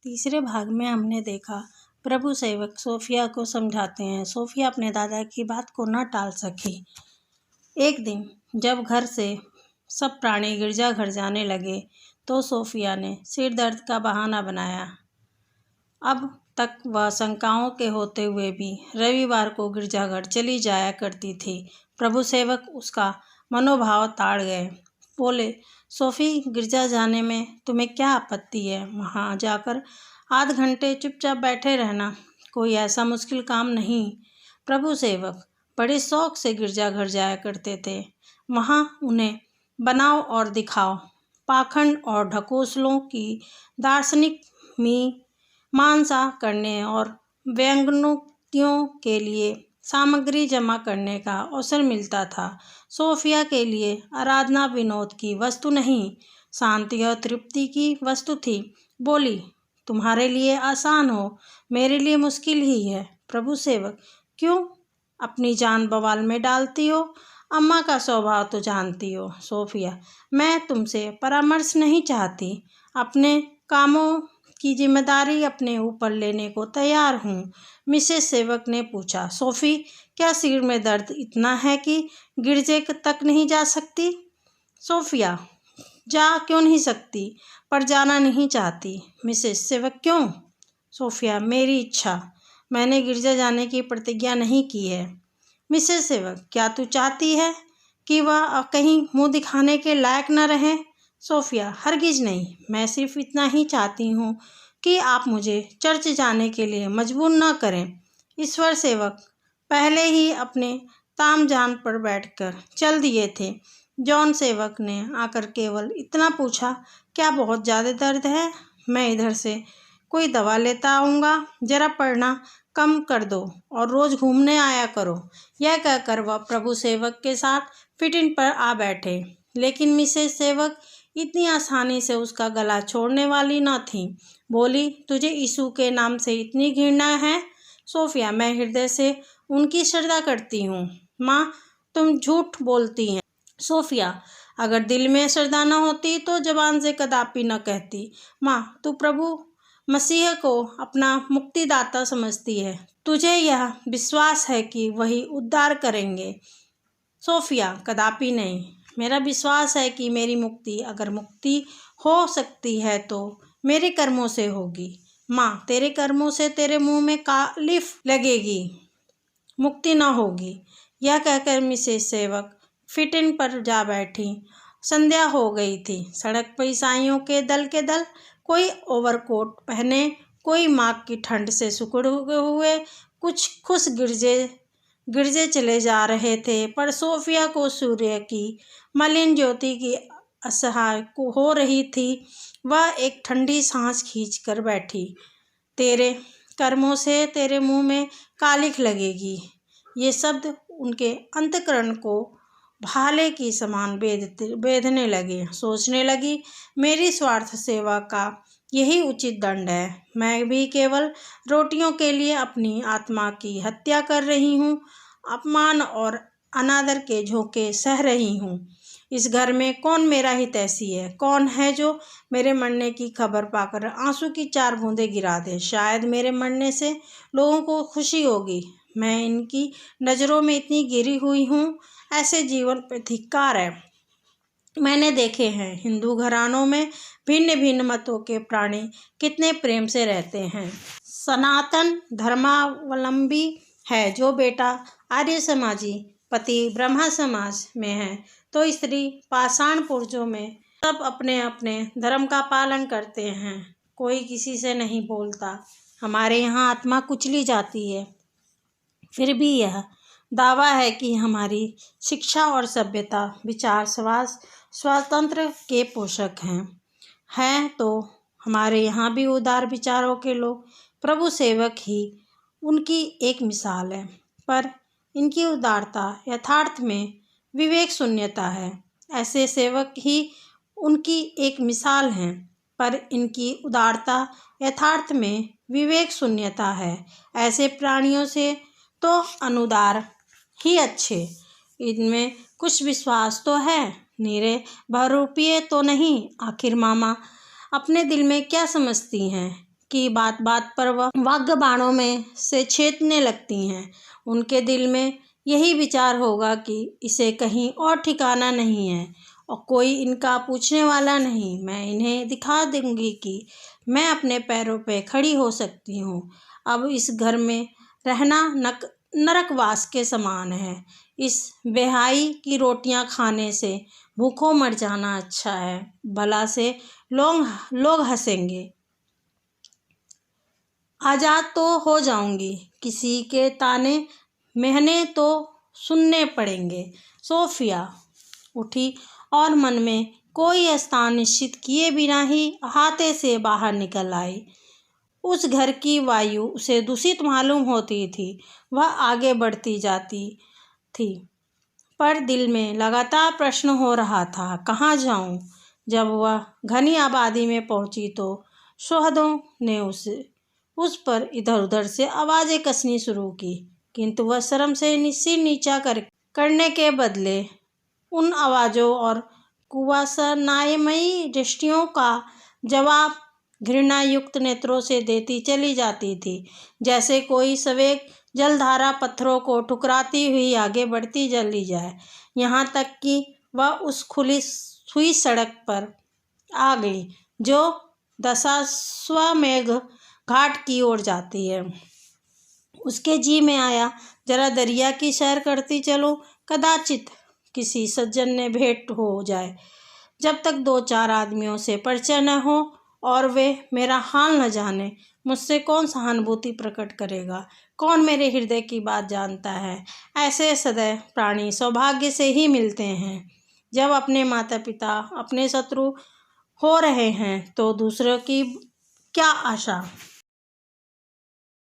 तीसरे भाग में हमने देखा प्रभु सेवक सोफिया को समझाते हैं। सोफिया अपने दादा की बात को न टाल सकी। एक दिन जब घर से सब प्राणी गिरजाघर जाने लगे तो सोफिया ने सिर दर्द का बहाना बनाया। अब तक वह शंकाओं के होते हुए भी रविवार को गिरजाघर चली जाया करती थी। प्रभु सेवक उसका मनोभाव ताड़ गए। बोले, सोफी, गिरजा जाने में तुम्हें क्या आपत्ति है? वहाँ जाकर आध घंटे चुपचाप बैठे रहना कोई ऐसा मुश्किल काम नहीं। प्रभु सेवक बड़े शौक से गिरजाघर जाया करते थे। वहाँ उन्हें बनाओ और दिखाओ, पाखंड और ढकोसलों की दार्शनिक मीमांसा करने और व्यंग्योक्तियों के लिए सामग्री जमा करने का अवसर मिलता था। सोफिया के लिए आराधना विनोद की वस्तु नहीं, शांति और तृप्ति की वस्तु थी। बोली, तुम्हारे लिए आसान हो, मेरे लिए मुश्किल ही है। प्रभु सेवक, क्यों अपनी जान बवाल में डालती हो? अम्मा का स्वभाव तो जानती हो। सोफिया, मैं तुमसे परामर्श नहीं चाहती, अपने कामों की जिम्मेदारी अपने ऊपर लेने को तैयार हूँ। मिसेस सेवक ने पूछा, सोफी, क्या सिर में दर्द इतना है कि गिरजे तक नहीं जा सकती? सोफिया, जा क्यों नहीं सकती, पर जाना नहीं चाहती। मिसेस सेवक, क्यों? सोफिया, मेरी इच्छा, मैंने गिरजा जाने की प्रतिज्ञा नहीं की है। मिसेस सेवक, क्या तू चाहती है कि वह कहीं मुंह दिखाने के लायक न रहे? सोफिया, हरगिज नहीं, मैं सिर्फ इतना ही चाहती हूँ कि आप मुझे चर्च जाने के लिए मजबूर न करें। ईश्वर सेवक पहले ही अपने तामझाम पर बैठकर चल दिए थे। जॉन सेवक ने आकर केवल इतना पूछा, क्या बहुत ज़्यादा दर्द है? मैं इधर से कोई दवा लेता आऊँगा, जरा पढ़ना कम कर दो और रोज़ घूमने आया करो। यह कहकर वह प्रभु सेवक के साथ फिटिंग पर आ बैठे। लेकिन मिसेस सेवक इतनी आसानी से उसका गला छोड़ने वाली न थी। बोली, तुझे यीशु के नाम से इतनी घृणा है? सोफिया, मैं हृदय से उनकी श्रद्धा करती हूँ। माँ, तुम झूठ बोलती हैं। सोफिया, अगर दिल में श्रद्धा न होती तो जबान से कदापि न कहती। माँ, तू प्रभु मसीह को अपना मुक्तिदाता समझती है, तुझे यह विश्वास है कि वही उद्धार करेंगे? सोफिया, कदापि नहीं। मेरा विश्वास है कि मेरी मुक्ति, अगर मुक्ति हो सकती है तो मेरे कर्मों से होगी। माँ, तेरे कर्मों से तेरे मुंह में कालिफ लगेगी, मुक्ति न होगी। यह कहकर मिसेस सेवक फिटिंग पर जा बैठी। संध्या हो गई थी। सड़क पर ईसाइयों के दल कोई ओवरकोट पहने, कोई माघ की ठंड से सिकुड़े हुए, कुछ खुश गिरजे चले जा रहे थे। पर सोफिया को सूर्य की मलिन ज्योति की असहाय हो रही थी। वह एक ठंडी सांस खींच कर बैठी। तेरे कर्मों से तेरे मुंह में कालिख लगेगी। ये शब्द उनके अंतःकरण को भाले की समान बेधने लगे। सोचने लगी, मेरी स्वार्थ सेवा का यही उचित दंड है। मैं भी केवल रोटियों के लिए अपनी आत्मा की हत्या कर रही हूँ, अपमान और अनादर के झोंके सह रही हूँ। इस घर में कौन मेरा हितैषी है? कौन है जो मेरे मरने की खबर पाकर आंसू की 4 बूंदें गिरा दे? शायद मेरे मरने से लोगों को खुशी होगी। मैं इनकी नज़रों में इतनी गिरी हुई हूँ, ऐसे जीवन पर धिक्कार है। मैंने देखे हैं हिंदू घरानों में भिन्न भिन्न मतों के प्राणी कितने प्रेम से रहते हैं। सनातन धर्मावलंबी है, जो बेटा आर्य समाजी, पति ब्रह्मा समाज में है, तो स्त्री पाषाण पुरुषों में। सब अपने अपने धर्म का पालन करते हैं, कोई किसी से नहीं बोलता। हमारे यहाँ आत्मा कुचली जाती है, फिर भी यह दावा है कि हमारी शिक्षा और सभ्यता विचार स्वातंत्र के पोषक हैं तो हमारे यहाँ भी उदार विचारों के लोग। प्रभु सेवक ही उनकी एक मिसाल है, पर इनकी उदारता यथार्थ में विवेक शून्यता है। ऐसे सेवक ही उनकी एक मिसाल हैं, पर इनकी उदारता यथार्थ में विवेक शून्यता है। ऐसे प्राणियों से तो अनुदार ही अच्छे, इनमें कुछ विश्वास तो है, नीरे बहुरूपिये तो नहीं। आखिर मामा अपने दिल में क्या समझती हैं की बात बात पर वह वाग्य बाणों में से छेदने लगती हैं। उनके दिल में यही विचार होगा कि इसे कहीं और ठिकाना नहीं है और कोई इनका पूछने वाला नहीं। मैं इन्हें दिखा दूंगी कि मैं अपने पैरों पे खड़ी हो सकती हूँ। अब इस घर में रहना नरकवास के समान है। इस बेहाई की रोटियां खाने से भूखों मर जाना अच्छा है। भला से लोग हंसेंगे। आज़ाद तो हो जाऊंगी, किसी के ताने महने तो सुनने पड़ेंगे। सोफिया उठी और मन में कोई स्थान निश्चित किए बिना ही अहाते से बाहर निकल आई। उस घर की वायु उसे दूषित मालूम होती थी। वह आगे बढ़ती जाती थी, पर दिल में लगातार प्रश्न हो रहा था, कहाँ जाऊं? जब वह घनी आबादी में पहुंची तो शोहदों ने उस पर इधर उधर से आवाज़ें कसनी शुरू की, किंतु वह शर्म से सिर नीचा करने के बदले उन आवाज़ों और कुवासनामयी दृष्टियों का जवाब घृणायुक्त नेत्रों से देती चली जाती थी, जैसे कोई सवेग जलधारा पत्थरों को ठुकराती हुई आगे बढ़ती चली जाए, यहाँ तक कि वह उस खुली हुई सड़क पर आ गई जो दशाश्वमेध घाट की ओर जाती है। उसके जी में आया, जरा दरिया की सैर करती चलो, कदाचित किसी सज्जन ने भेंट हो जाए। जब तक 2-4 आदमियों से परिचय न हो और वे मेरा हाल न जाने, मुझसे कौन सहानुभूति प्रकट करेगा? कौन मेरे हृदय की बात जानता है? ऐसे सदैव प्राणी सौभाग्य से ही मिलते हैं। जब अपने माता पिता अपने शत्रु हो रहे हैं तो दूसरों की क्या आशा।